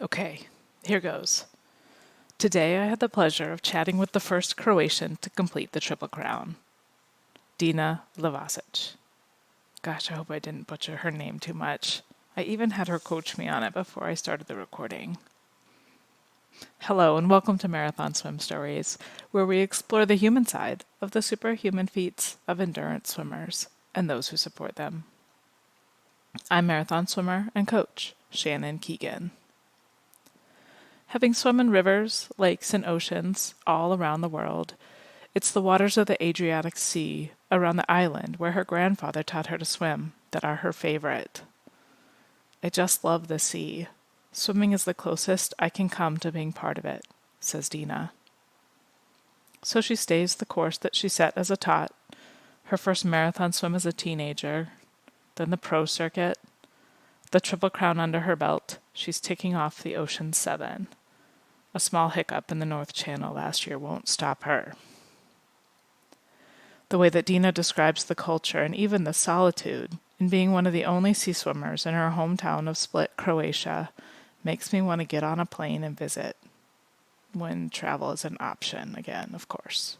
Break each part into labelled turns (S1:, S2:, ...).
S1: Okay, here goes. Today I had the pleasure of chatting with the first Croatian to complete the Triple Crown, Dina Levacic. Gosh, I hope I didn't butcher her name too much. I even had her coach me on it before I started the recording. Hello, and welcome to Marathon Swim Stories, where we explore the human side of the superhuman feats of endurance swimmers and those who support them. I'm marathon swimmer and coach Shannon Keegan. Having swum in rivers, lakes, and oceans all around the world, it's the waters of the Adriatic Sea around the island where her grandfather taught her to swim that are her favorite. I just love the sea. Swimming is the closest I can come to being part of it, says Dina. So she stays the course that she set as a tot, her first marathon swim as a teenager, then the pro circuit, the Triple Crown under her belt. She's ticking off the Ocean 7. A small hiccup in the North Channel last year won't stop her. The way that Dina describes the culture and even the solitude in being one of the only sea swimmers in her hometown of Split, Croatia, makes me want to get on a plane and visit. When travel is an option again, of course.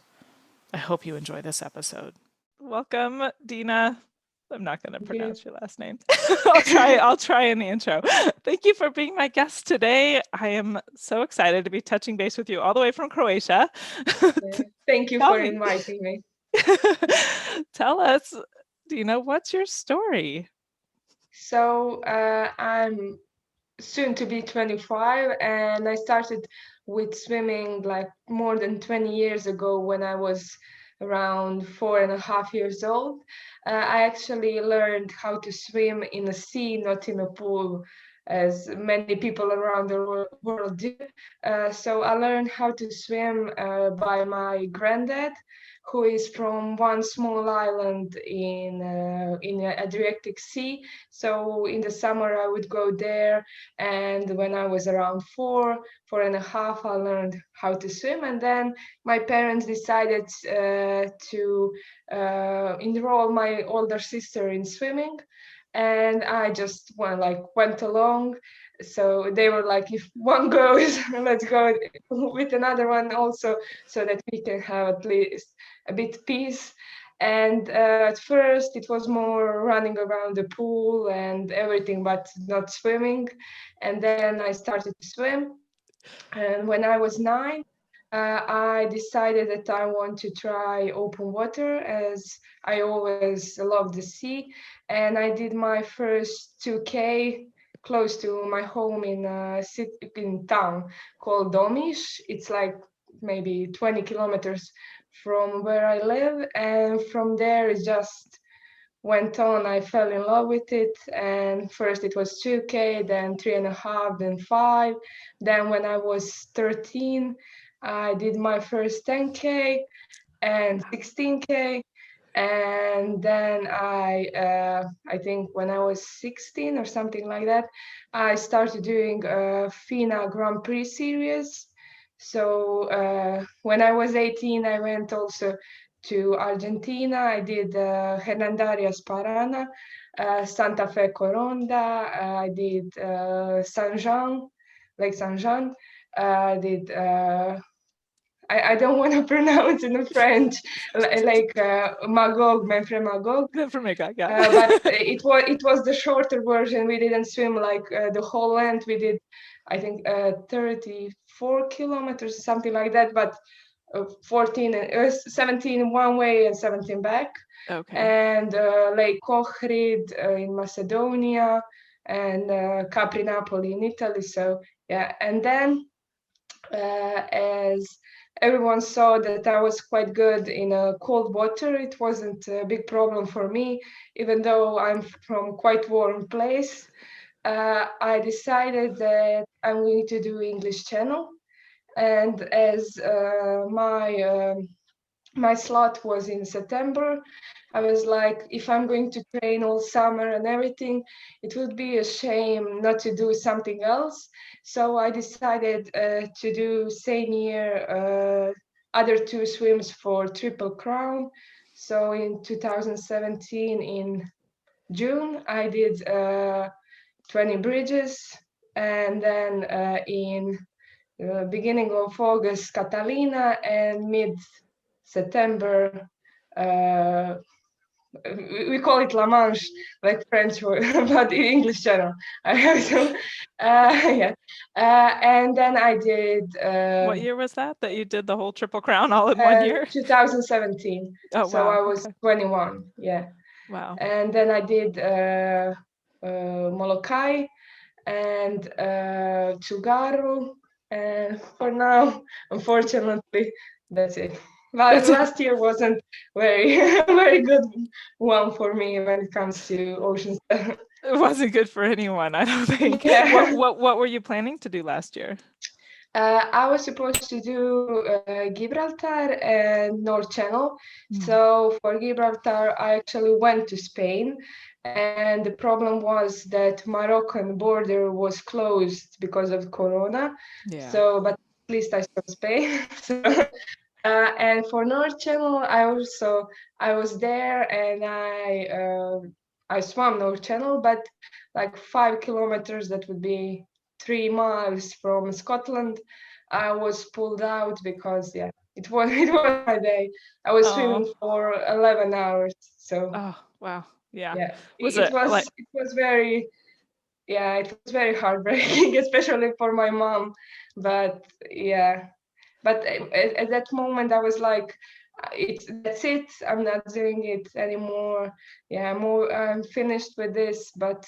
S1: I hope you enjoy this episode. Welcome, Dina. I'm not going to pronounce your last name. I'll try in the intro. Thank you for being my guest today. I am so excited to be touching base with you all the way from Croatia.
S2: Thank you for inviting me.
S1: Tell us, Dina, what's your story?
S2: So I'm soon to be 25, and I started with swimming like more than 20 years ago when I was around 4.5 years old. I actually learned how to swim in a sea, not in a pool, as many people around the world do. So I learned how to swim by my granddad, who is from one small island in the Adriatic Sea. So in the summer I would go there, and when I was around 4.5, I learned how to swim. And then my parents decided to enroll my older sister in swimming, and I just went along. So they were like, if one goes, let's go with another one also, so that we can have at least a bit peace. And at first it was more running around the pool and everything, but not swimming. And then I started to swim. And when I was 9, I decided that I want to try open water, as I always loved the sea. And I did my first 2K close to my home in town called Domiš. It's like maybe 20 kilometers from where I live. And from there, it just went on. I fell in love with it, and first it was 2K, then 3.5, then 5. Then when I was 13, I did my first 10K and 16K. And then I think when I was 16 or something like that, I started doing a FINA Grand Prix series. So when I was 18, I went also to Argentina. I did Hernandarias Parana, Santa Fe Coronda. I did Saint Jean, Lake Saint Jean. I did. I don't want to pronounce in French, like Magog, Menfre Magog.
S1: Yeah.
S2: But it was the shorter version. We didn't swim like the whole length. We did, I think, 34 kilometers, something like that. But 14 and 17 one way and 17 back.
S1: Okay.
S2: And Lake Ohrid in Macedonia, and Capri Napoli in Italy. So yeah, and then as everyone saw that I was quite good in cold water, it wasn't a big problem for me, even though I'm from quite warm place. I decided that I'm going to do English Channel, and as my slot was in September, I was like, if I'm going to train all summer and everything, it would be a shame not to do something else. So I decided to do same year other 2 swims for Triple Crown. So in 2017, in June, I did 20 bridges, and then in beginning of August, Catalina, and mid September, uh, we call it La Manche, like French word, but in English channel. I have to, yeah. And then I did
S1: What year was that you did the whole Triple Crown all in one year?
S2: 2017.
S1: Oh,
S2: So
S1: wow.
S2: I was
S1: Okay.
S2: 21, yeah.
S1: Wow.
S2: And then I did Molokai and Tsugaru. And for now, unfortunately, that's it.
S1: That's it.
S2: Last year wasn't very very good one for me when it comes to ocean stuff.
S1: It wasn't good for anyone, I don't think. What
S2: Yeah.
S1: what what were you planning to do last year?
S2: I was supposed to do Gibraltar and North Channel.
S1: Mm.
S2: So for Gibraltar, I actually went to Spain, and the problem was that Moroccan border was closed because of Corona.
S1: Yeah.
S2: So, but at least I saw Spain. So, and for North Channel, I was there and I swam North Channel, but like 5 kilometers, that would be 3 miles from Scotland, I was pulled out because yeah, it was my day. I was swimming
S1: Oh.
S2: for 11 hours, so
S1: Oh, wow. Yeah.
S2: yeah,
S1: Was
S2: it
S1: it like,
S2: was it was very yeah, it was very heartbreaking, especially for my mom. But yeah, but at that moment I was like, it's that's it. I'm not doing it anymore. Yeah, I'm finished with this. But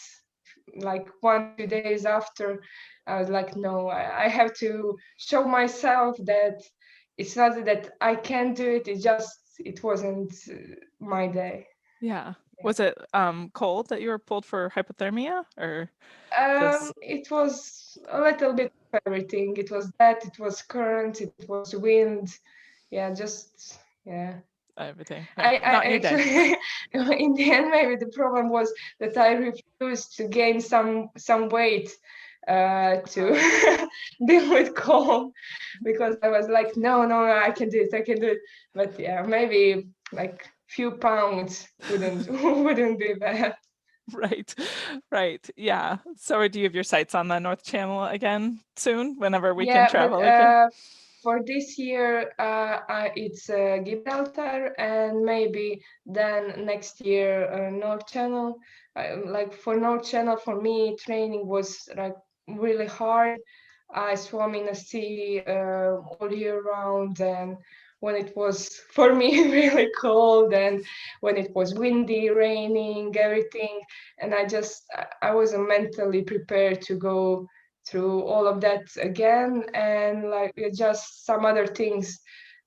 S2: like 1 2 days after, I was like, no, I have to show myself that it's not that I can't do it. It wasn't my day.
S1: yeah.
S2: Yeah.
S1: Was it cold that you were pulled for hypothermia or just
S2: It was a little bit of everything. It was that, it was current, it was wind. Yeah, just yeah.
S1: everything? Yeah.
S2: I
S1: Not your day.
S2: actually, in the end, maybe the problem was that I refused to gain some weight to
S1: Oh.
S2: deal with cold, because I was like, no, no, I can do it, I can do it. But yeah, maybe like few pounds wouldn't wouldn't be bad.
S1: Right. Right. Yeah. So do you have your sights on the North Channel again soon, whenever we can
S2: Yeah, but
S1: travel again?
S2: for this year, it's Gibraltar, and maybe then next year North Channel. Like for North Channel, for me, training was like really hard. I swam in the sea all year round, and when it was for me really cold, and when it was windy, raining, everything, and I wasn't mentally prepared to go through all of that again, and like just some other things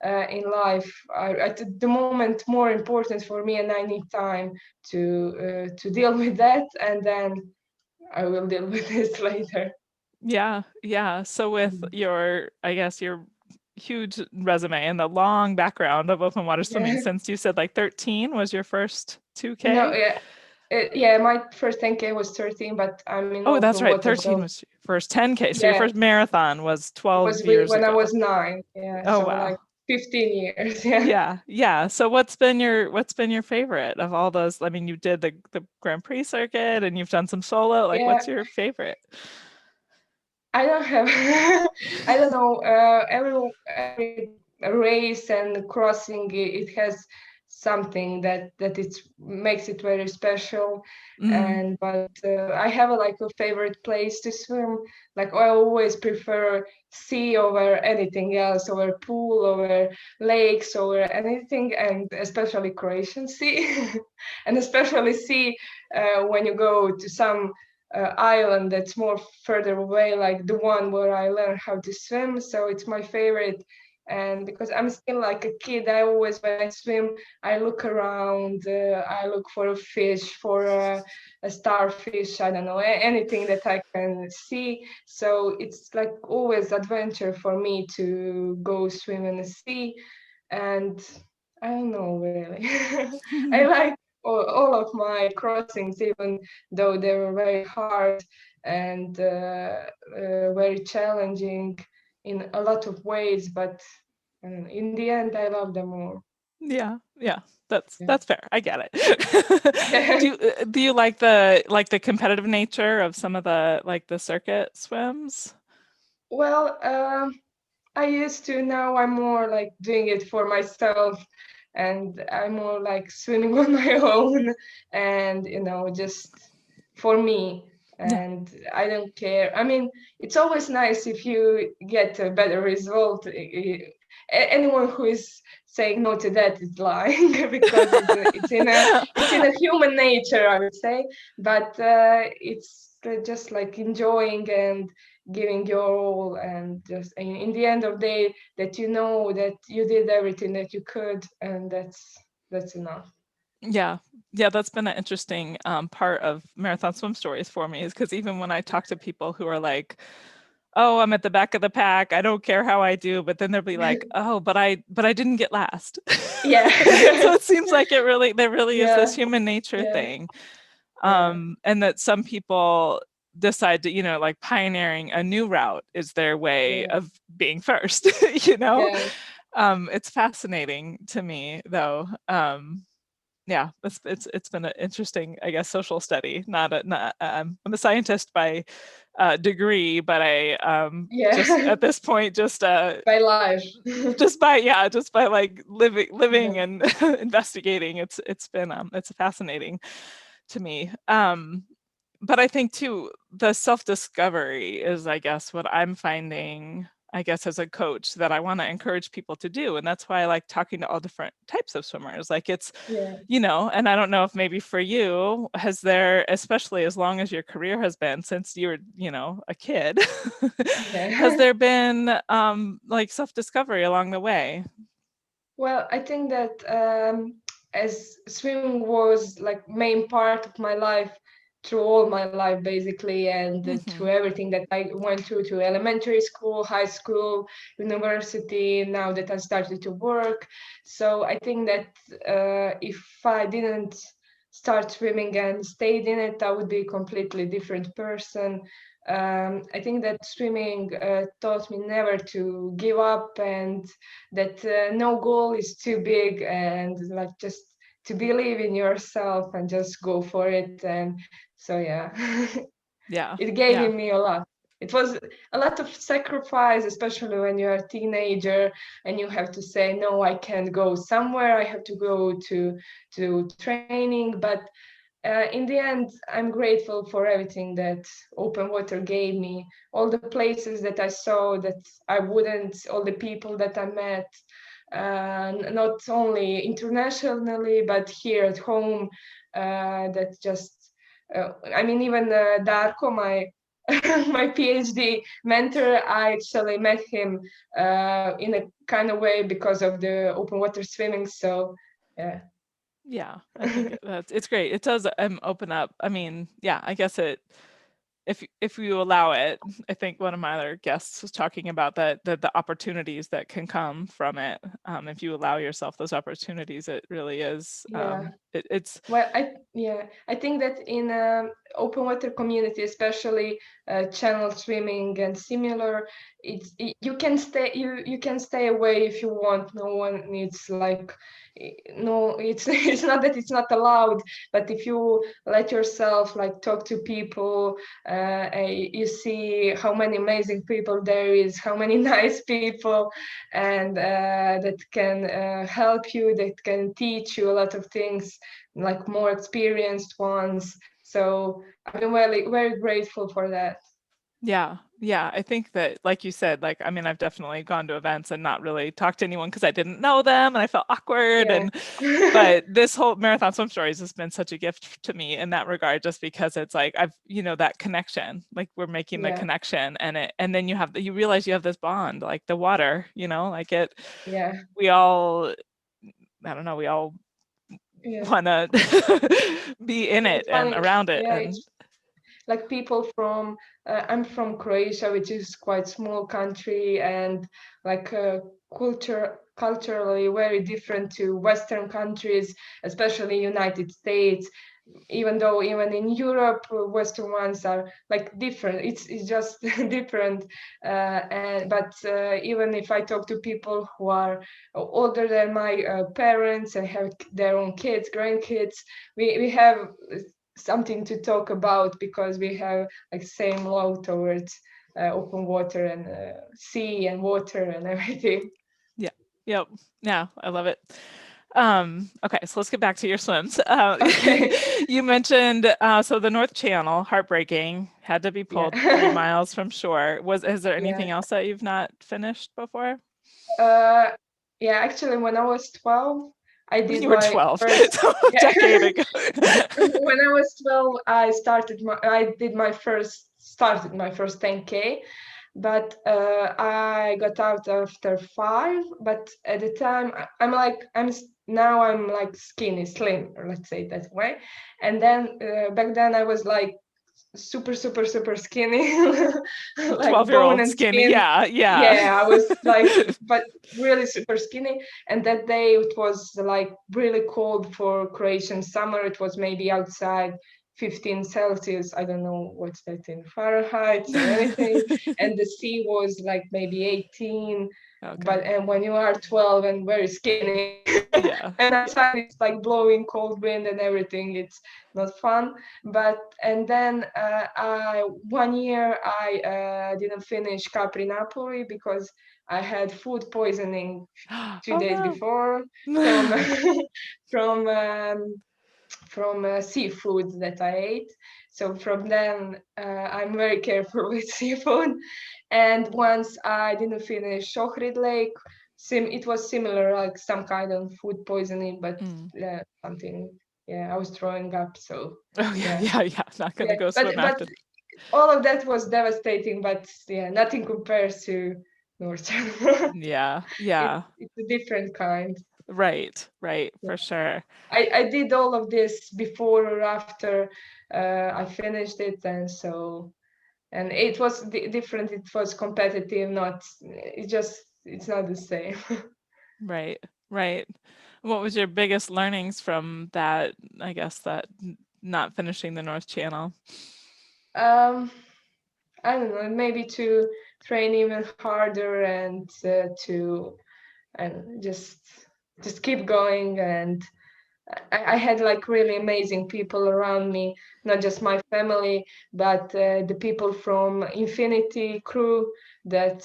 S2: in life are at the moment more important for me, and I need time to deal with that, and then I will deal with this later.
S1: Yeah, yeah. So with your, I guess your huge resume and the long background of open water swimming,
S2: Yeah.
S1: since you said like 13 was your first
S2: No,
S1: 2K?
S2: yeah. Yeah, my first 10K was 13, but I'm in
S1: Oh, that's
S2: open
S1: right.
S2: water,
S1: 13
S2: so
S1: was your first 10K. So your
S2: yeah,
S1: first marathon was
S2: it was
S1: 12 years
S2: when I
S1: ago.
S2: was 9. Yeah,
S1: Oh,
S2: so
S1: wow.
S2: like 15 years. Yeah.
S1: Yeah, yeah. So what's been your favorite of all those? I mean, you did the Grand Prix circuit and you've done some solo. Like,
S2: Yeah,
S1: what's your favorite?
S2: I don't have, I don't know. Every race and crossing, it has something that it makes it very special.
S1: Mm,
S2: And but I have like a favorite place to swim. Like I always prefer sea over anything else, over pool, over lakes, over anything, and especially Croatian sea, and especially sea when you go to some island that's more further away, like the one where I learned how to swim. So it's my favorite. And because I'm still like a kid, I always, when I swim, I look around, I look for a fish, for a starfish, I don't know, anything that I can see. So it's like always adventure for me to go swim in the sea. And I don't know really. I like all of my crossings, even though they were very hard and very challenging in a lot of ways. But in the end, I love them all.
S1: Yeah, yeah, that's
S2: Yeah.
S1: that's fair. I get it.
S2: Yeah.
S1: Do you like the competitive nature of some of the like the circuit swims?
S2: Well, I used to. Now I'm more like doing it for myself, and I'm more like swimming on my own, and just for me.
S1: Yeah.
S2: And I don't care. I mean, it's always nice if you get a better result. Anyone who is saying no to that is lying because it's in a human nature, I would say. But it's just like enjoying and giving your all, and just in the end of the day that you know that you did everything that you could, and that's enough.
S1: Yeah. Yeah, that's been an interesting part of marathon swim stories for me is because even when I talk to people who are like, "Oh, I'm at the back of the pack. I don't care how I do," but then they'll be like, "Oh, but I didn't get last."
S2: Yeah.
S1: So it seems like there really is this
S2: Yeah.
S1: human nature
S2: Yeah.
S1: thing.
S2: Yeah.
S1: And that some people decide to, like pioneering a new route is their way
S2: Yeah.
S1: of being first, you know?
S2: Yeah.
S1: It's fascinating to me though. Yeah, it's been an interesting, I guess, social study. Not I'm a scientist by degree, but I just
S2: Yeah.
S1: at this point
S2: By life.
S1: just by like living
S2: Yeah.
S1: and investigating. It's fascinating to me. But I think too, the self-discovery is, I guess, what I'm finding, I guess, as a coach that I want to encourage people to do. And that's why I like talking to all different types of swimmers. Like
S2: Yeah.
S1: and I don't know if maybe for you, has there, especially as long as your career has been since you were, a kid, has
S2: Yeah.
S1: there been like self-discovery along the way?
S2: Well, I think that as swimming was like main part of my life through all my life basically, and
S1: Hmm.
S2: through everything that I went through to elementary school, high school, university, now that I started to work. So I think that if I didn't start swimming and stayed in it, I would be a completely different person. I think that swimming taught me never to give up, and that no goal is too big, and like just to believe in yourself and just go for it. And so yeah.
S1: Yeah,
S2: It gave
S1: yeah,
S2: me a lot. It was a lot of sacrifice, especially when you're a teenager and you have to say no, I can't go somewhere, I have to go to training. But in the end, I'm grateful for everything that open water gave me, all the places that I saw that I wouldn't, all the people that I met, not only internationally, but here at home. That just, I mean, even Darko, my my PhD mentor, I actually met him in a kind of way because of the open water swimming. So, yeah.
S1: yeah. I think it's great. It does open up. I mean, yeah, I guess if you allow it, I think one of my other guests was talking about that the opportunities that can come from it. If you allow yourself those opportunities, it really is.
S2: Yeah.
S1: It's
S2: Well, I think that in open water community, especially channel swimming and similar, you can stay away if you want. No one needs like no. It's it's not that it's not allowed, but if you let yourself like talk to people, you see how many amazing people there is, how many nice people, and that can help you, that can teach you a lot of things, like more experienced ones. So I've been very, very grateful for that.
S1: Yeah, yeah. I think that, like you said, like I mean, I've definitely gone to events and not really talked to anyone because I didn't know them and I felt awkward.
S2: Yeah.
S1: But this whole marathon swim stories has been such a gift to me in that regard, just because it's like that connection, like we're making the
S2: Yeah.
S1: connection, and then you realize you have this bond, like the water, like
S2: Yeah.
S1: we all, I don't know, we all
S2: Yeah.
S1: want to be in it
S2: It's
S1: and
S2: funny.
S1: around it,
S2: Yeah,
S1: and
S2: it's like people from I'm from Croatia, which is quite small country, and like culturally very different to Western countries, especially United States. even though even in Europe, Western ones are like different. It's just different. And but even if I talk to people who are older than my parents and have their own kids, grandkids, we have something to talk about because we have like same love towards open water and sea and water and everything.
S1: Yeah. Yep. Yeah, I love it. Okay, so let's get back to your swims.
S2: Okay.
S1: You mentioned so the North Channel, heartbreaking, had to be
S2: Yeah.
S1: pulled 3 miles from shore. Is there
S2: Yeah.
S1: anything else that you've not finished before?
S2: Uh, yeah, actually, when I was 12, I
S1: When
S2: did
S1: you were
S2: my
S1: 12,
S2: first.
S1: so a
S2: Yeah.
S1: decade ago.
S2: When I was 12, I did my first, started my first 10K, but I got out after 5. But at the time, I'm like, now I'm like skinny, slim, or let's say it that way. And then back then I was like super, super, super skinny, like bone
S1: 12-year-old
S2: and
S1: skinny.
S2: skin.
S1: Yeah, yeah.
S2: Yeah, I was like, but really super skinny. And that day it was like really cold for Croatian summer. It was maybe outside 15 Celsius. I don't know what's that in Fahrenheit or anything. And the sea was like maybe 18.
S1: Okay.
S2: But and when you are 12 and very skinny,
S1: Yeah.
S2: and
S1: Yeah.
S2: outside it's like blowing cold wind and everything, it's not fun. But and then I 1 year I didn't finish Capri Napoli because I had food poisoning two
S1: Oh
S2: days
S1: no.
S2: before from from seafood that I ate. So from then, I'm very careful with seafood. And once I didn't finish Ohrid Lake, it was similar, like some kind of food poisoning, but
S1: Mm.
S2: something. Yeah, I was throwing up. So
S1: Oh yeah,
S2: yeah,
S1: yeah, yeah. Not
S2: yeah.
S1: gonna go
S2: But
S1: swim
S2: but
S1: after.
S2: all of that was devastating. But yeah, nothing compares to North Channel.
S1: Yeah, yeah.
S2: It's a different kind.
S1: Right, right, for sure.
S2: I did all of this before or after I finished it, and so and it was different. It was competitive, not it's not the same.
S1: Right, right. What was your biggest learnings from that, I guess, that not finishing the North Channel?
S2: um, I don't know, maybe to train even harder and to and just keep going. And I had like really amazing people around me, not just my family, but the people from Infinity crew that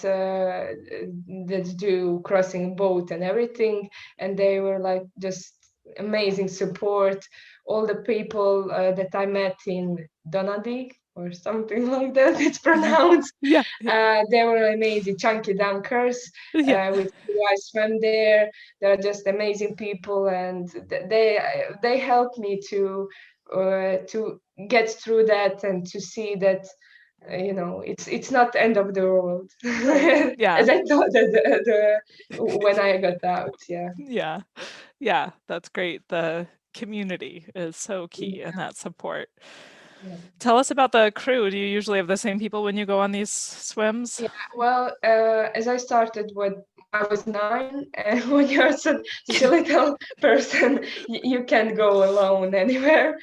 S2: do crossing boat and everything, and they were like just amazing support. All the people that I met in Donadi or something like that, it's pronounced.
S1: Yeah, yeah,
S2: They were amazing, chunky dunkers
S1: yeah.
S2: with who I swam there. They're just amazing people, and they helped me to get through that and to see that it's not the end of the world
S1: Right.
S2: as
S1: Yeah,
S2: I thought when I got out. Yeah.
S1: yeah, yeah. That's great. The community is so key and
S2: Yeah.
S1: that support.
S2: Yeah.
S1: Tell us about the crew. Do you usually have the same people when you go on these swims?
S2: Yeah, well, as I started when I was 9, and when you're such a little person, you can't go alone anywhere.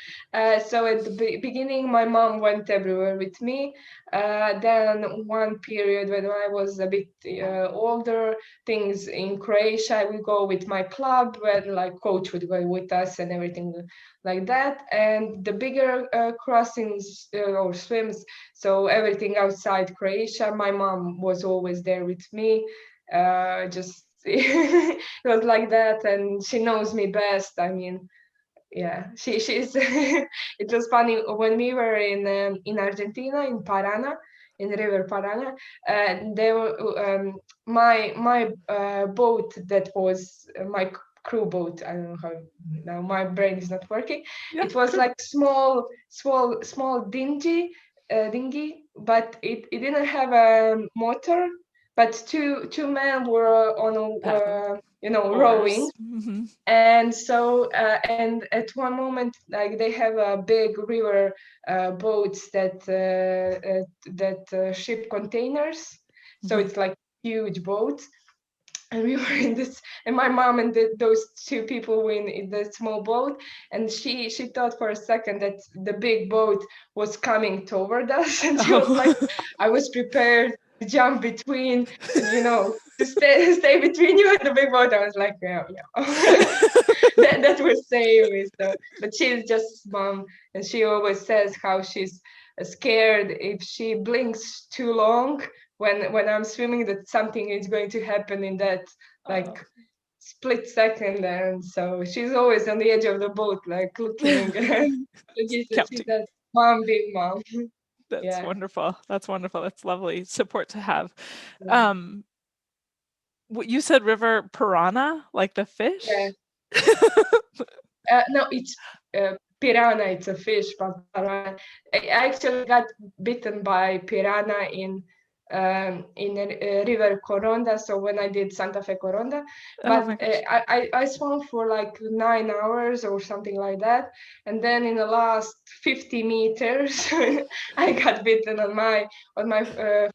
S2: So at the beginning, my mom went everywhere with me. Then one period when I was a bit older, things in Croatia, I would go with my club, where like coach would go with us and everything like that. And the bigger crossings or swims, so everything outside Croatia, my mom was always there with me. Just it was like that, and she knows me best. I mean, yeah, she's. It was funny when we were in Argentina in Parana, in river Parana. They were my boat that was my crew boat. I don't know how now my brain is not working.
S1: Yeah,
S2: It was
S1: crew.
S2: like small dinghy, but it didn't have a motor. But two men were on
S1: Paddle.
S2: rowing,
S1: Oars. Hmm.
S2: and so and at one moment like they have a big river boats that ship containers, so
S1: Hmm.
S2: it's like huge boats. and we were in this, and my mom and those two people were in the small boat, and she thought for a second that the big boat was coming toward us, and she was like,
S1: Oh.
S2: I was prepared to jump between, and to stay between you and the big boat. I was like, yeah, yeah. That will save me. So, but she's just mom, and she always says how she's scared if she blinks too long when I'm swimming, that something is going to happen in that
S1: Oh.
S2: like split second, and so she's always on the edge of the boat, like looking. She's
S1: Counting.
S2: that mom being mom.
S1: That's
S2: Yeah,
S1: wonderful. That's wonderful. That's lovely support to have.
S2: yeah,
S1: Um, what you said river piranha, like the
S2: yeah.
S1: fish?
S2: No, it's piranha. It's a fish, but piranha. I actually got bitten by piranha in a river Coronda. So when I did Santa Fe Coronda,
S1: Oh
S2: but
S1: my gosh.
S2: I swam for like 9 hours or something like that, and then in the last 50 meters, I got bitten on my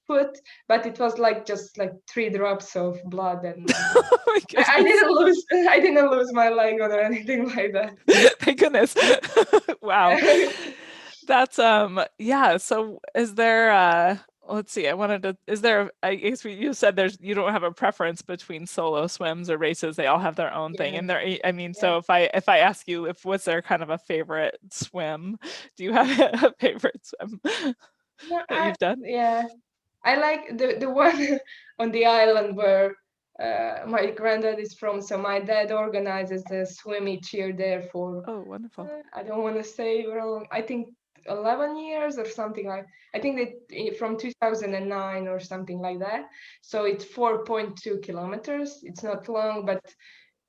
S2: foot, but it was like just like 3 drops of blood, and
S1: Oh my
S2: I
S1: goodness.
S2: didn't lose I didn't lose my leg or anything like that.
S1: Thank goodness. Wow. That's yeah, so is there let's see, I wanted to is there I guess you said you don't have a preference between solo swims or races, they all have their own thing.
S2: Yeah,
S1: And there I mean,
S2: yeah.
S1: so if I ask you if was there kind of a favorite swim, do you have a favorite swim
S2: No,
S1: that you've done?
S2: yeah, I like the one on the island where my granddad is from. So my dad organizes the swim each year there for
S1: Oh, wonderful.
S2: I don't want to say wrong. I think 11 years or something like. I think from 2009 or something like that. So it's 4.2 kilometers. It's not long, but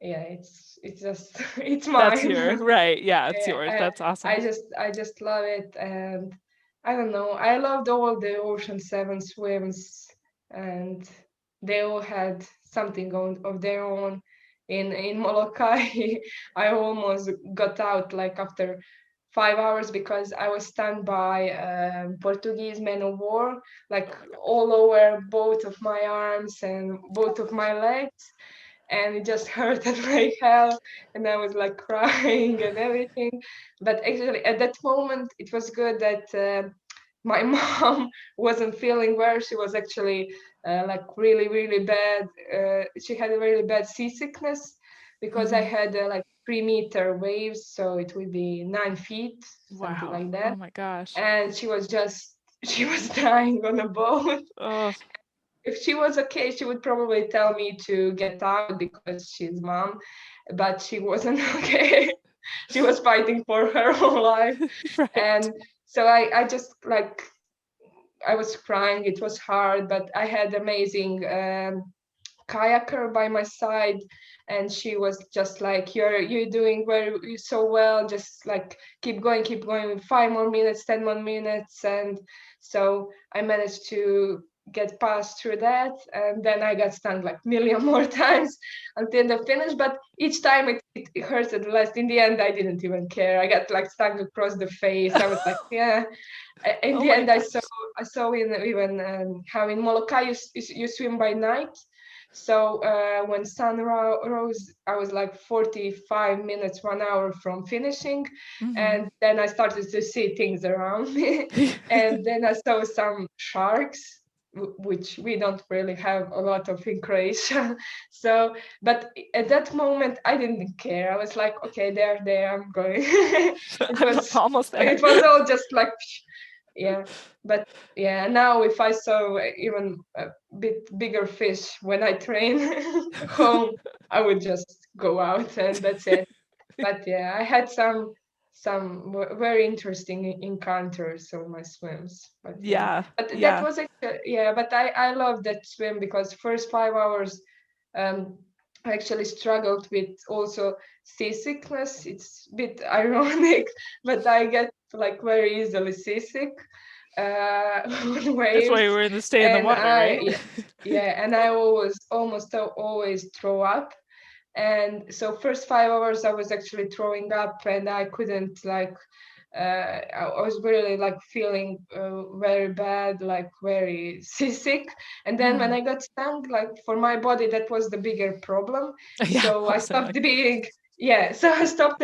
S2: yeah, it's just it's
S1: That's
S2: mine.
S1: your right. Yeah, it's yours.
S2: Yeah,
S1: That's awesome.
S2: I just love it, and I don't know. I loved all the Ocean Seven swims, and they all had something of their own. In Molokai, I almost got out like after 5 hours because I was stunned by Portuguese men of war, like
S1: Oh my God.
S2: all over both of my arms and both of my legs, and it just hurted like hell, and I was like crying and everything. But actually at that moment it was good that my mom wasn't feeling well. She was actually like really bad. She had a really bad seasickness because I
S1: Mhm.
S2: had like 3 meter waves, so it would be 9 feet, something
S1: Wow.
S2: like
S1: Oh
S2: that.
S1: my gosh.
S2: And she was dying on a boat.
S1: Oh,
S2: If she was okay, she would probably tell me to get out because she's mom, but she wasn't okay. She was fighting for her whole life.
S1: right.
S2: And so I just like, I was crying. It was hard, but I had amazing kayaker by my side, and she was just like, you're doing very so well, just like keep going, 5 more minutes, 10 more minutes. And so I managed to get past through that, and then I got stung like million more times until the finish, but each time it hurted less. In the end I didn't even care. I got like stung across the face. I was like, yeah. In
S1: Oh
S2: the
S1: my
S2: end
S1: gosh.
S2: I saw in even how in Molokai you swim by night. So when sun rose, I was like 45 minutes, 1 hour from finishing.
S1: Mhm.
S2: And then I started to see things around me. And then I saw some sharks, which we don't really have a lot of in Croatia. So, but at that moment, I didn't care. I was like, okay, there, I'm going.
S1: I'm almost there.
S2: It was all just like, yeah. But yeah, now if I saw even a bit bigger fish when I train home, I would just go out and that's it. But yeah, I had very interesting encounters on my swims. But yeah,
S1: Yeah.
S2: but that
S1: Yeah.
S2: was actually, yeah. But I love that swim because first 5 hours, um, I actually struggled with also seasickness. It's a bit ironic, but I get like very easily seasick on
S1: That's why
S2: waves,
S1: we're in the stay in the
S2: and
S1: water, right?
S2: yeah, and I almost always throw up. And so first 5 hours I was actually throwing up, and I couldn't like I was really like feeling very bad, like very seasick. And then when
S1: Mm.
S2: I got stung, like for my body, that was the bigger problem.
S1: Yeah,
S2: So
S1: I
S2: I
S1: was saying
S2: stopped
S1: like,
S2: being, yeah. So I stopped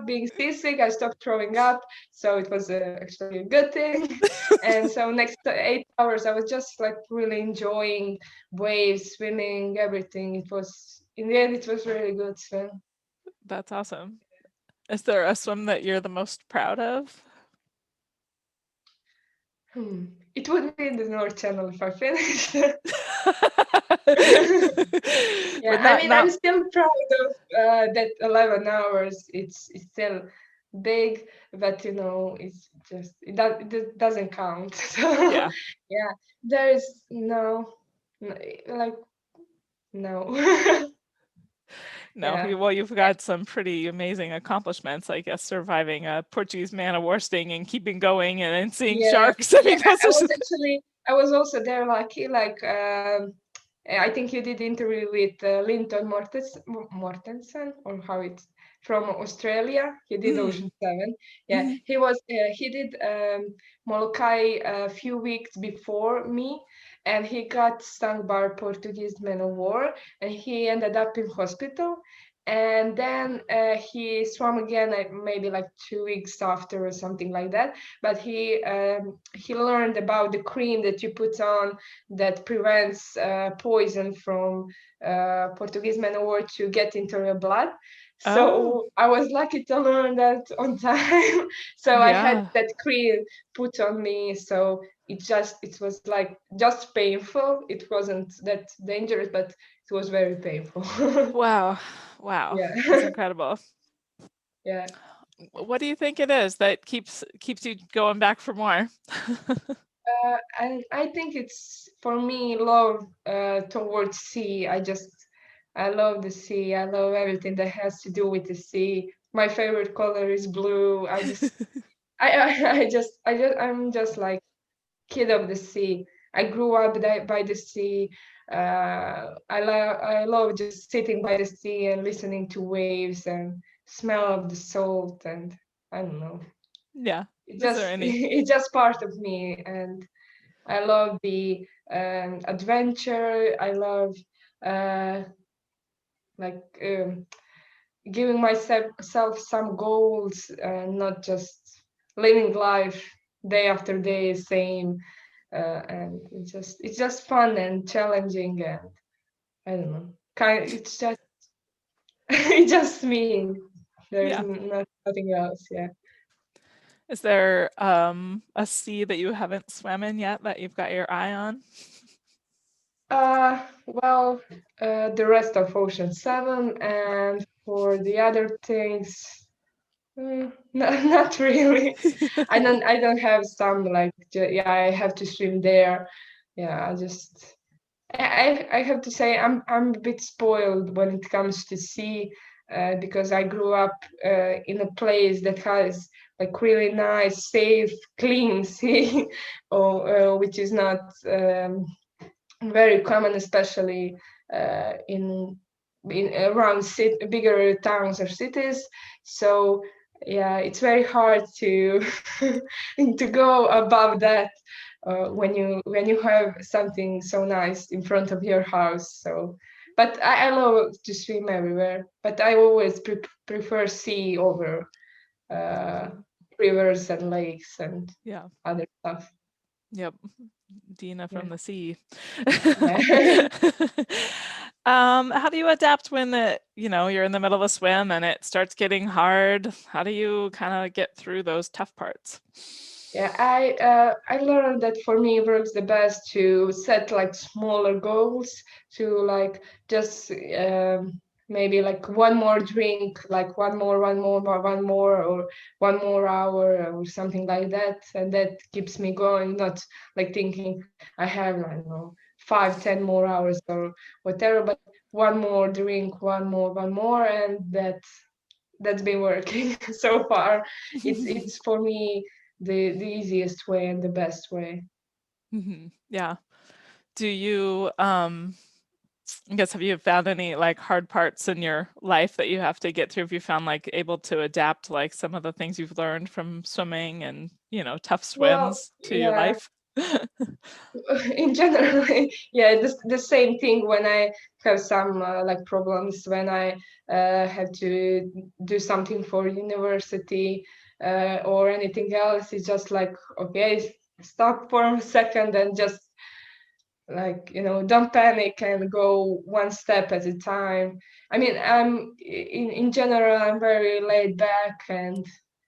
S2: being seasick. I stopped throwing up. So it was actually a good thing. And so next 8 hours, I was just like really enjoying waves, swimming, everything. It was in the end, it was really good swim.
S1: that's awesome. Is there a swim that you're the most proud of?
S2: Hmm. It would be in the North Channel if I finished. Yeah,
S1: But
S2: I
S1: not
S2: mean, I'm
S1: not
S2: still proud of that 11 hours. It's still big, but it's just it doesn't count. So
S1: yeah.
S2: yeah, there is like no.
S1: No,
S2: Yeah,
S1: you've got some pretty amazing accomplishments, I guess, surviving a Portuguese man of war sting and keeping going and then seeing
S2: yeah,
S1: sharks. I
S2: yeah.
S1: mean, those are
S2: I was also there lucky. Like I think you did interview with Linton Mortensen, or how it's from Australia. He did
S1: mm,
S2: Ocean Seven. Yeah,
S1: mhm.
S2: he did Molokai a few weeks before me, and he got stung by a Portuguese man of war, and he ended up in hospital. And then he swam again, maybe like 2 weeks after or something like that. But he learned about the cream that you put on that prevents poison from Portuguese man of war to get into your blood.
S1: Oh,
S2: So I was lucky to learn that on time. So I had
S1: yeah.
S2: that cream put on me. So it was like just painful. It wasn't that dangerous, but it was very painful.
S1: Wow. Wow. That's
S2: Yeah,
S1: incredible.
S2: yeah.
S1: What do you think it is that keeps you going back for more?
S2: And I think it's for me love towards sea. I love the sea. I love everything that has to do with the sea. My favorite color is blue. I'm just like kid of the sea. I grew up by the sea. I love just sitting by the sea and listening to waves and smell of the salt, and I don't know.
S1: Yeah.
S2: It
S1: Is there
S2: just
S1: any
S2: it's just part of me, and I love the adventure. I love uh, like giving myself some goals, not just living life day after day same. And it's just fun and challenging, and I don't know. It's just it's just me. There's
S1: yeah.
S2: nothing else. Yeah.
S1: Is there a sea that you haven't swam in yet that you've got your eye on?
S2: Well, the rest of Ocean Seven, and for the other things, not really. I don't have some like yeah, I have to swim there. Yeah, I have to say I'm a bit spoiled when it comes to sea, because I grew up in a place that has like really nice, safe, clean sea, or which is not very common, especially in around bigger towns or cities. So yeah, it's very hard to to go above that when you have something so nice in front of your house. So, but I love to swim everywhere. But I always prefer sea over uh, rivers and lakes and
S1: Yeah.
S2: other stuff.
S1: Yep. Dina
S2: Yeah,
S1: from the sea.
S2: yeah.
S1: How do you adapt when you're in the middle of a swim and it starts getting hard? How do you kind of get through those tough parts?
S2: Yeah, I learned that for me it works the best to set like smaller goals, to like just maybe like one more drink, like one more, or 1 more hour or something like that, and that keeps me going. Not like thinking I have, I don't know, 5, 10 more hours or whatever, but one more drink, one more, and that's been working so far. It's for me the easiest way and the best way.
S1: Yeah. Do you I guess have you found any like hard parts in your life that you have to get through? Have you found like able to adapt like some of the things you've learned from swimming and, tough
S2: Well,
S1: swims to your
S2: yeah,
S1: life?
S2: in general, yeah, the same thing when I have some like problems when I have to do something for university or anything else. It's just like, okay, stop for a second and just like, don't panic and go one step at a time. I mean, in general, I'm very laid back, and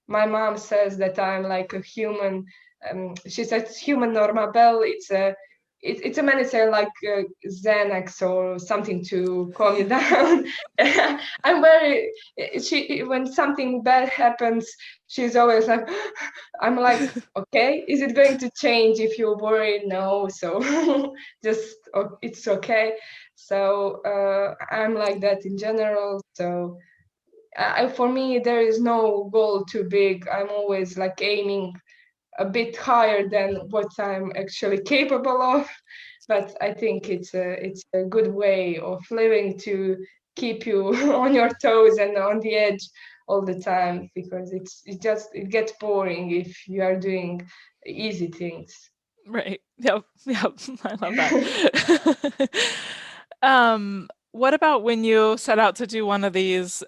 S2: my mom says that I'm like a human. She says human normabel. It's a medicine like Xanax or something to calm you down. I'm very she when something bad happens, she's always like, I'm like, okay, is it going to change if you worry? No, so just it's okay. So I'm like that in general. So for me, there is no goal too big. I'm always like aiming a bit higher than what I'm actually capable of. But I think it's a good way of living to keep you on your toes and on the edge all the time, because it gets boring if you are doing easy things.
S1: Right. Yep. Yep. I love that. What about when you set out to do one of these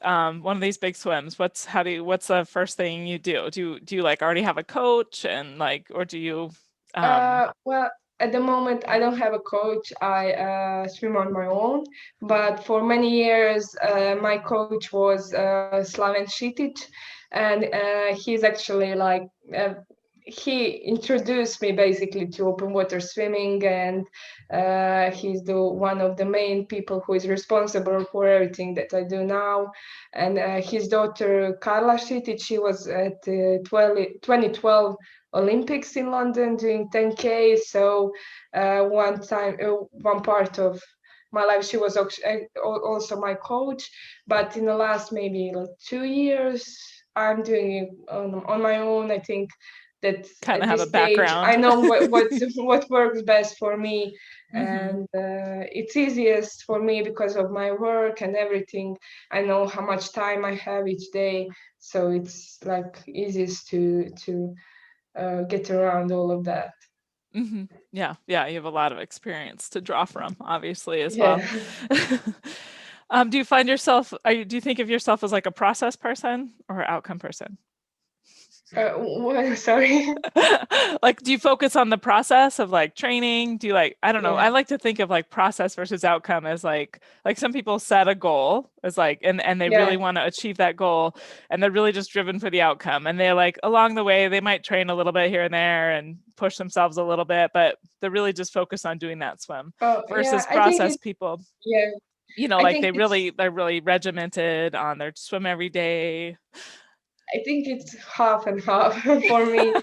S1: big swims? What's the first thing you do? Do you like already have a coach and like, or do you, um,
S2: Well, at the moment, I don't have a coach. I swim on my own. But for many years, my coach was Slaven Šitic, and he's actually like he introduced me basically to open water swimming, and he's the one of the main people who is responsible for everything that I do now. And his daughter Carla Šitic, she was at 2012 Olympics in London doing 10K. So one time, one part of my life, she was also my coach. But in the last maybe like 2 years, I'm doing it on my own. I think that
S1: kind of
S2: at
S1: have
S2: this
S1: a
S2: stage, I
S1: background?
S2: know what works best for me,
S1: Hmm.
S2: and it's easiest for me because of my work and everything. I know how much time I have each day, so it's like easiest to get around all of that.
S1: Hmm. Yeah. Yeah. You have a lot of experience to draw from, obviously, as well.
S2: Yeah.
S1: Do you find yourself, do you think of yourself as like a process person or outcome person?
S2: Sorry.
S1: Like, do you focus on the process of like training? Do you like, I don't know.
S2: Yeah.
S1: I like to think of like process versus outcome as like some people set a goal as like, and they really
S2: Yeah.
S1: want to achieve that goal and they're really just driven for the outcome. And they're like, along the way, they might train a little bit here and there and push themselves a little bit, but they're really just focused on doing that swim
S2: Oh, yeah.
S1: versus
S2: I think
S1: process
S2: it.
S1: people,
S2: Yeah. I
S1: like
S2: think it's.
S1: they're really regimented on their swim every day.
S2: I think it's half and half for me.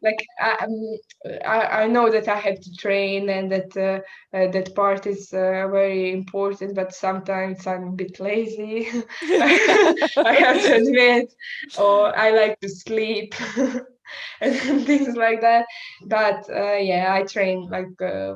S2: Like I know that I have to train and that that part is very important, but sometimes I'm a bit lazy. I have to admit, or I like to sleep and things like that. But yeah, I train like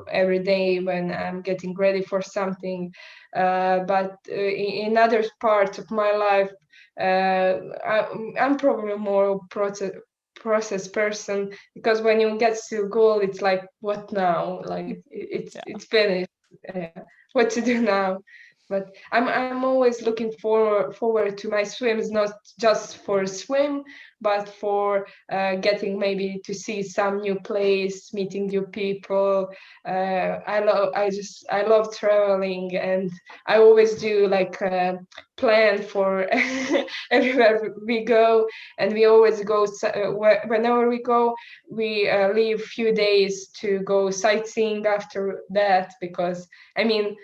S2: every day when I'm getting ready for something. But in other parts of my life, I'm probably more process person, because when you get to goal, it's like, what now? Like
S1: Yeah.
S2: it's finished. What to do now? But I'm always looking forward to my swims, not just for a swim, but for getting maybe to see some new place, meeting new people. I love traveling, and I always do like plan for everywhere we go, and we always go whenever we go, we leave few days to go sightseeing after that, because I mean,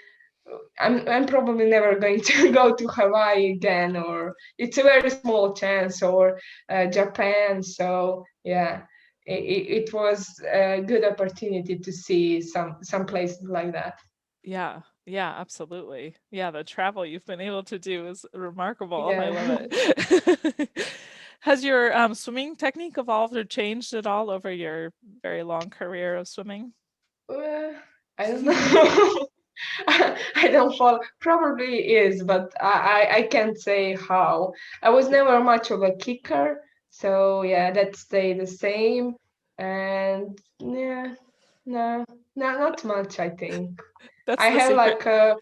S2: I'm probably never going to go to Hawaii again, or it's a very small chance, or Japan. So yeah, it was a good opportunity to see some places like that.
S1: Yeah, yeah, absolutely. Yeah, the travel you've been able to do is remarkable. I love
S2: Yeah.
S1: it. Has your swimming technique evolved or changed at all over your very long career of swimming?
S2: Uh, I don't know. I don't follow. Probably is, but I can't say how. I was never much of a kicker, so yeah, that stayed the same. And yeah, no, no, not much, I think.
S1: That's
S2: I
S1: the
S2: have
S1: secret.
S2: like a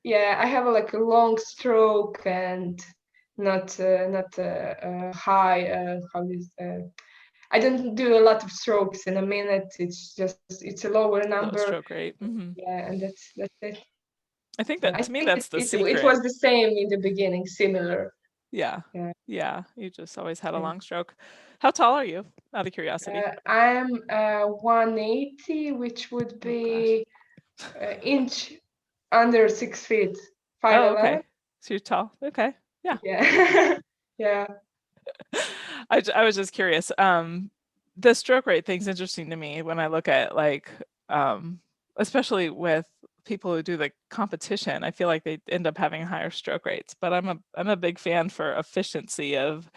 S2: yeah, I have like a long stroke and not a high. How is I don't do a lot of strokes in a minute. It's a lower
S1: Low
S2: number.
S1: stroke rate.
S2: Yeah, and that's it.
S1: I think
S2: I
S1: that to me
S2: think
S1: that's the
S2: it
S1: secret.
S2: was the same in the beginning, similar.
S1: Yeah.
S2: Yeah.
S1: Yeah. You just always had a
S2: Yeah.
S1: long stroke. How tall are you? Out of curiosity.
S2: I'm 180, which would
S1: Oh gosh.
S2: be inch under 6 feet,
S1: Oh,
S2: 5'11".
S1: okay. So you're tall. Okay. Yeah.
S2: Yeah. Yeah.
S1: I was just curious. The stroke rate thing's interesting to me when I look at like, um, especially with people who do the competition. I feel like they end up having higher stroke rates. But I'm a big fan for efficiency of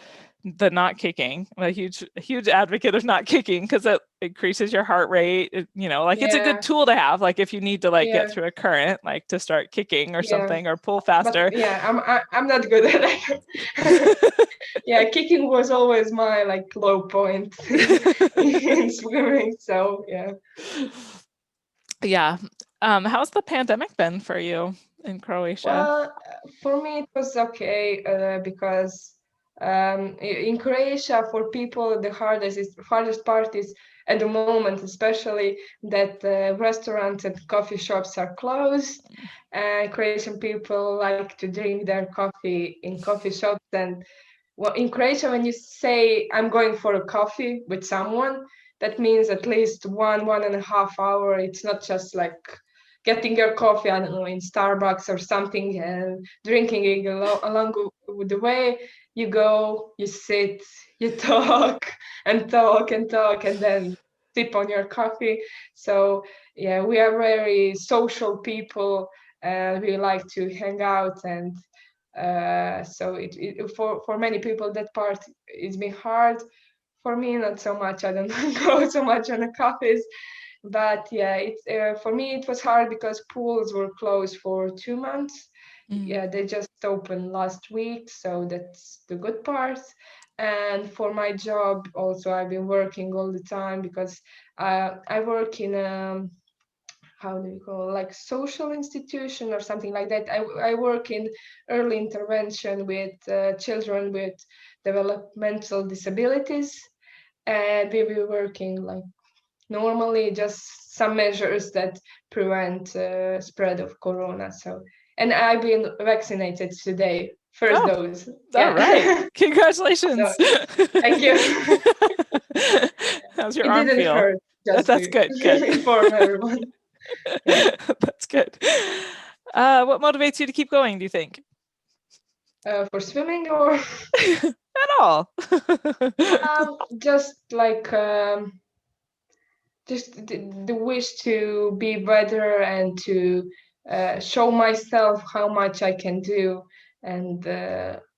S1: the not kicking. I'm a huge advocate of not kicking because it increases your heart rate. Like it's a good
S2: Yeah.
S1: tool to have. Like if you need to like get
S2: Yeah.
S1: through a current, like to start kicking or
S2: Yeah.
S1: something or pull
S2: But
S1: faster.
S2: yeah, I'm not good at that. Yeah, kicking was always my like low point in swimming. So yeah.
S1: Yeah. How's the pandemic been for you in Croatia?
S2: Well, for me it was okay because in Croatia, for people, the hardest part is at the moment, especially that restaurants and coffee shops are closed. Croatian people like to drink their coffee in coffee shops, and well, in Croatia, when you say I'm going for a coffee with someone, that means at least 1.5 hour. It's not just like getting your coffee, I don't know, in Starbucks or something and drinking it along with the way. You go, you sit, you talk and talk and talk, and then sip on your coffee. So yeah, we are very social people. We like to hang out, and so for many people that part it's been hard. For me, not so much. I don't go so much on the coffees, but yeah, it's for me it was hard because pools were closed for 2 months.
S1: Mm,
S2: Yeah, they just opened last week, so that's the good part. And for my job also, I've been working all the time because I work in how do you call, like, social institution or something like that. I work in early intervention with children with developmental disabilities, and we were working like normally just some measures that prevent spread of corona. So, and I've been vaccinated today, first
S1: oh,
S2: dose.
S1: all right.
S2: Yeah. So
S1: Congratulations.
S2: thank you.
S1: How's your
S2: It
S1: arm
S2: didn't
S1: feel?
S2: hurt, just
S1: That's
S2: to
S1: good. Good.
S2: inform everyone. Yeah.
S1: That's good. What motivates you to keep going, do you think?
S2: For swimming or
S1: At all.
S2: just like just the wish to be better and to show myself how much I can do. And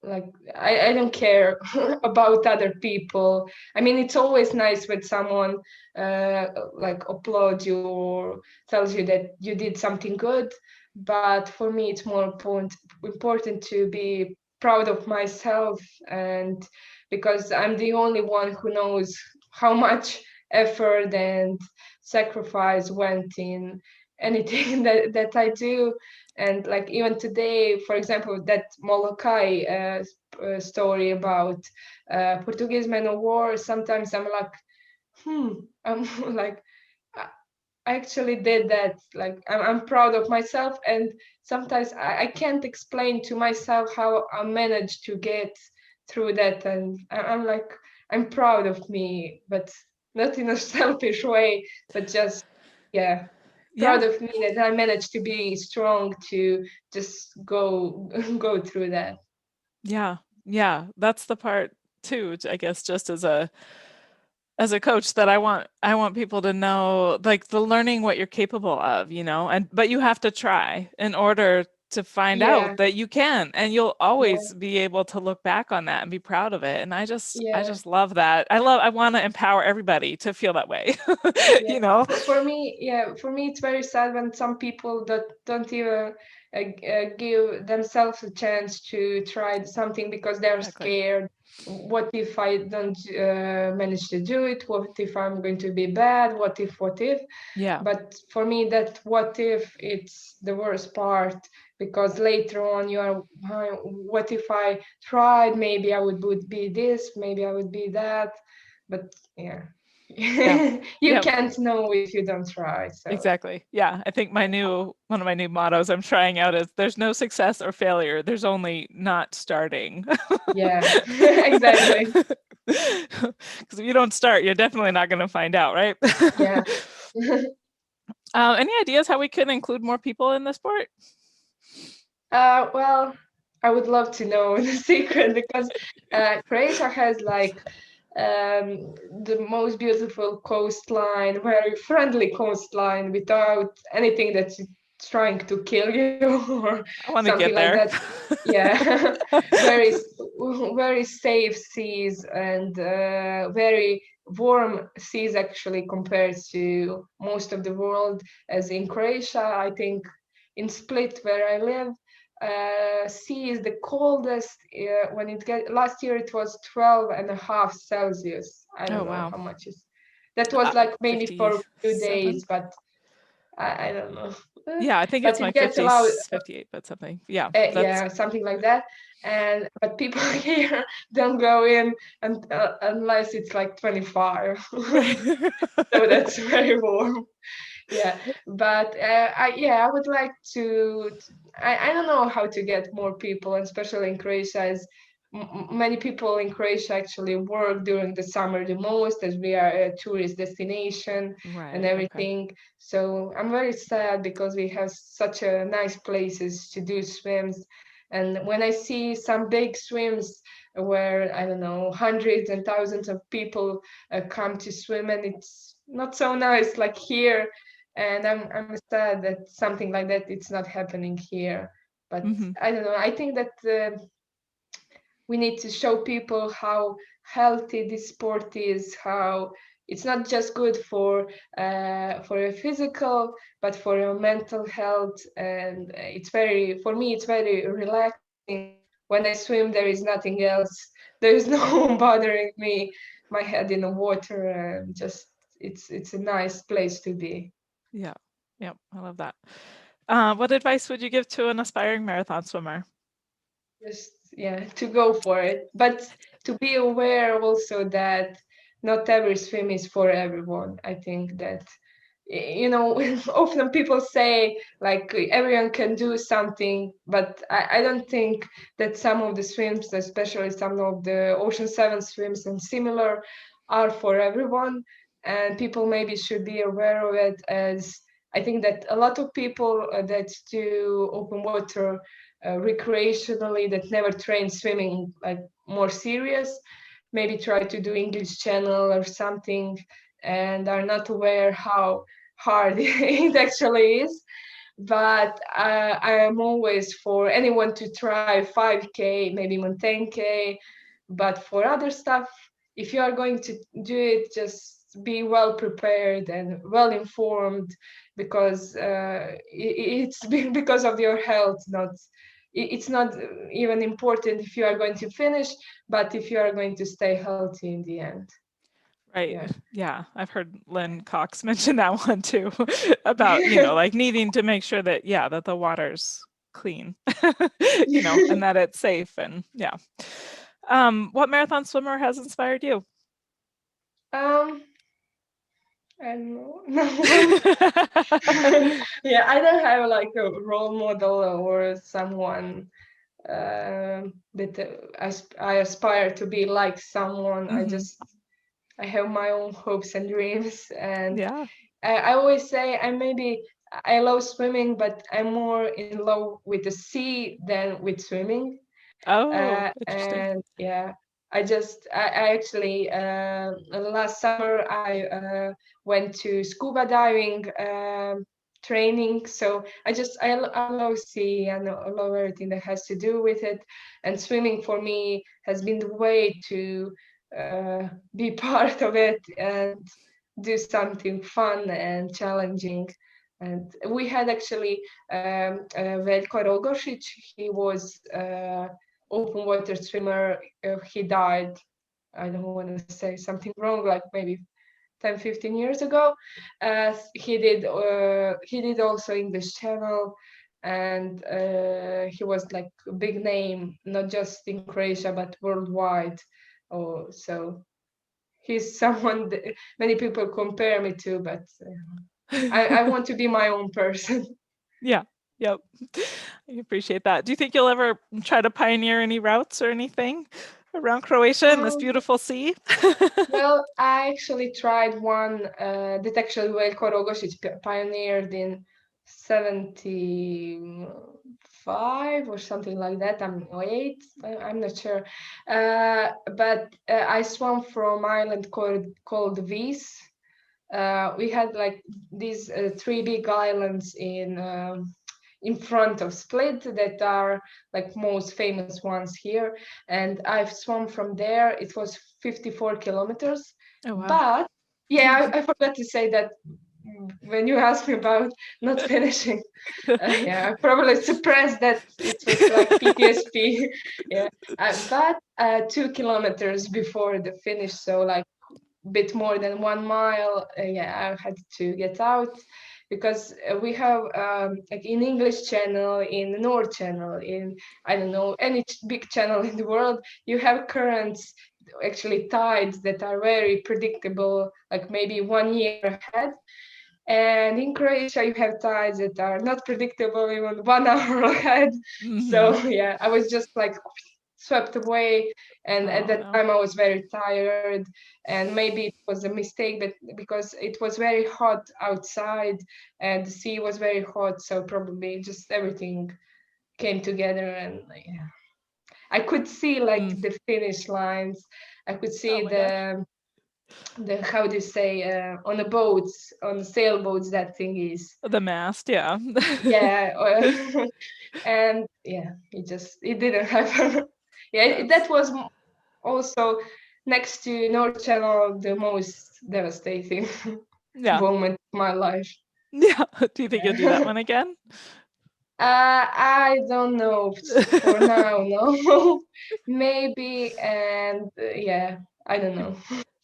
S2: like I don't care about other people. I mean, it's always nice when someone uh, like applauds you or tells you that you did something good. But for me, it's more important to be proud of myself, and because I'm the only one who knows how much effort and sacrifice went in anything that I do. And like even today, for example, that Molokai story about Portuguese men of war, sometimes I'm like, I'm like, I actually did that. Like I'm proud of myself, and sometimes I can't explain to myself how I managed to get through that. And I'm like, I'm proud of me, but not in a selfish way, but just yeah, proud
S1: Yeah.
S2: of me that I managed to be strong to just go go through that.
S1: Yeah. Yeah. That's the part too, I guess, just as a coach that I want people to know like the learning what you're capable of, and but you have to try in order to find out
S2: Yeah,
S1: that you can, and you'll
S2: yeah,
S1: always be able to look back on that and be proud of it. And I
S2: yeah.
S1: just love that. I want to empower everybody to feel that way.
S2: Yeah,
S1: You know?
S2: for me, yeah, for me, it's very sad when some people that don't even give themselves a chance to try something because they're
S1: Exactly.
S2: scared. What if I don't manage to do it? What if I'm going to be bad? What if? What if?
S1: Yeah.
S2: But for me, that what if it's the worst part because later on you are, what if I tried? Maybe I would be this. Maybe I would be that. But yeah.
S1: Yeah.
S2: You
S1: Yeah.
S2: can't know if you don't try. So
S1: Exactly. Yeah. I think
S2: yeah,
S1: one of my new mottos I'm trying out is there's no success or failure. There's only not starting.
S2: yeah. Exactly.
S1: Because if you don't start, you're definitely not going to find out, right?
S2: Yeah.
S1: Any ideas how we can include more people in the sport?
S2: Well, I would love to know the secret because Croatia has like the most beautiful coastline, very friendly coastline without anything that's trying to kill you or
S1: I want
S2: something
S1: to
S2: like
S1: get
S2: that.
S1: there.
S2: Yeah, very very safe seas and very warm seas actually compared to most of the world. As in Croatia, I think in Split where I live, sea is the coldest when it get last year it was 12 and a half Celsius. I
S1: Oh,
S2: don't know
S1: wow.
S2: how much is that was like maybe for a few
S1: 57?
S2: days, but I don't know.
S1: Yeah, I think
S2: But
S1: it's my
S2: it gets allowed
S1: 50s, 58, but something. Yeah, that's
S2: yeah, something like that. And but people here don't go in and unless it's like 25.
S1: right.
S2: So that's very warm. Yeah, but I would like to. I don't know how to get more people, especially in Croatia, as many people in Croatia actually work during the summer the most, as we are a tourist destination and
S1: Right, okay.
S2: everything. So I'm very sad because we have such a nice places to do swims. And when I see some big swims where I don't know hundreds and thousands of people come to swim, and it's not so nice like here, and I'm sad that something like that it's not happening here. But
S1: Mhm.
S2: I don't know. I think that we need to show people how healthy this sport is, how it's not just good for a physical but for your mental health, and it's very for me it's very relaxing. When I swim there is nothing else, there is no one bothering me, my head in the water, and just it's a nice place to be.
S1: Yeah. Yep, I love that. What advice would you give to an aspiring marathon swimmer?
S2: Just yeah, to go for it, but to be aware also that not every swim is for everyone. I think that you know often people say like everyone can do something, but I don't think that some of the swims, especially some of the ocean 7 swims and similar, are for everyone, and people maybe should be aware of it. As I think that a lot of people that do open water recreationally, that never train swimming like more serious, maybe try to do English channel or something, and are not aware how hard it actually is. But I am always for anyone to try 5K, maybe even 10K. But for other stuff, if you are going to do it, just be well prepared and well informed, because it's because of your health. Not it's not even important if you are going to finish, but if you are going to stay healthy in the end.
S1: Right.
S2: Yeah.
S1: Yeah, I've heard Lynn Cox mention that one too about, like needing to make sure that, yeah, that the water's clean, and that it's safe and yeah. What marathon swimmer has inspired you?
S2: um I don't know. No one. Yeah, I don't have like a role model or someone that I aspire to be like someone.
S1: Mhm.
S2: I have my own hopes and dreams, and
S1: Yeah.
S2: I always say I love swimming, but I'm more in love with the sea than with swimming.
S1: Oh, interesting.
S2: And yeah, I actually last summer I went to scuba diving training. So I love sea and I love everything that has to do with it. And swimming for me has been the way to be part of it and do something fun and challenging. And we had actually Veljko Rogosic. He was open water swimmer. He died. I don't want to say something wrong, like maybe 10, 15 years ago. He did also English Channel, and he was like a big name, not just in Croatia but worldwide. Oh, so he's someone that many people compare me to, but I want to be my own person.
S1: Yeah. Yep. I appreciate that. Do you think you'll ever try to pioneer any routes or anything around Croatia and this
S2: Um,
S1: beautiful sea?
S2: Well, I actually tried one that actually Veljko Rogosic pioneered in 75 or something like that. Or 8, I'm not sure. But I swam from island called Vis. We had like these three big islands in front of Split that are like most famous ones here, and I've swum from there. It was 54 kilometers,
S1: Oh, wow.
S2: but yeah, I forgot to say that when you asked me about not finishing. Yeah, I probably suppressed that it was like PTSD. Yeah, but 2 kilometers before the finish, so like bit more than 1 mile, yeah, I had to get out because we have like in English channel, in the North channel, in I don't know any big channel in the world, you have currents, actually tides that are very predictable, like maybe 1 year ahead. And in Croatia, you have tides that are not predictable even 1 hour ahead. So
S1: Hmm.
S2: yeah, I was just like swept away, and at
S1: Oh,
S2: that
S1: no.
S2: time I was very tired, and maybe it was a mistake, but because it was very hot outside and the sea was very hot, so probably just everything came together, and yeah, I could see like
S1: Mm.
S2: the finish lines. I could
S1: Oh,
S2: see
S1: my gosh.
S2: the how do you say, on the boats, on the sailboats, that thing is.
S1: The mast, yeah.
S2: Yeah. And yeah, it didn't happen. Yeah,
S1: That's,
S2: that was also next to North Channel the most devastating
S1: yeah.
S2: moment of my life.
S1: Yeah. Do you think you'll do that one again?
S2: I don't know for now, no. Maybe, and yeah, I don't know.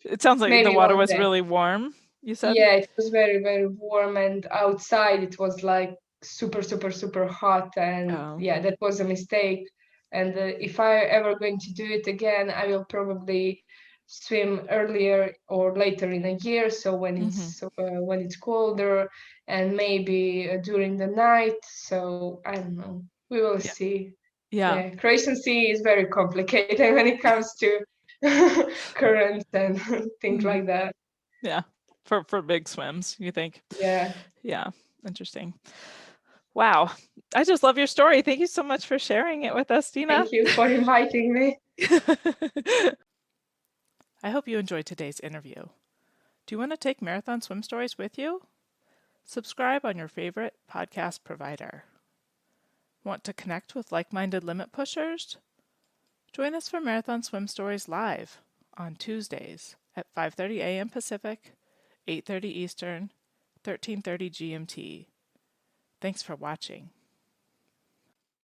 S1: It sounds like the
S2: Maybe
S1: water
S2: one
S1: was
S2: day.
S1: really warm, you said?
S2: Yeah, it was very, very warm, and outside it was like super, super, super hot. And
S1: Oh.
S2: yeah, that was a mistake. And if I ever going to do it again, I will probably swim earlier or later in a year. So
S1: Hmm.
S2: when it's colder, and maybe during the night. So I don't know. We will
S1: Yeah.
S2: see.
S1: Yeah.
S2: Yeah, Croatian Sea is very complicated when it comes to currents and things
S1: Mm.
S2: like that.
S1: Yeah. For big swims, you think?
S2: Yeah.
S1: Yeah. Interesting. Wow. I just love your story. Thank you so much for sharing it with us, Dina.
S2: Thank you for inviting me.
S1: I hope you enjoyed today's interview. Do you want to take marathon swim stories with you? Subscribe on your favorite podcast provider. Want to connect with like-minded limit pushers? Join us for Marathon Swim Stories live on Tuesdays at 5:30 a.m. Pacific, 8:30 Eastern, 13:30 GMT. Thanks for watching.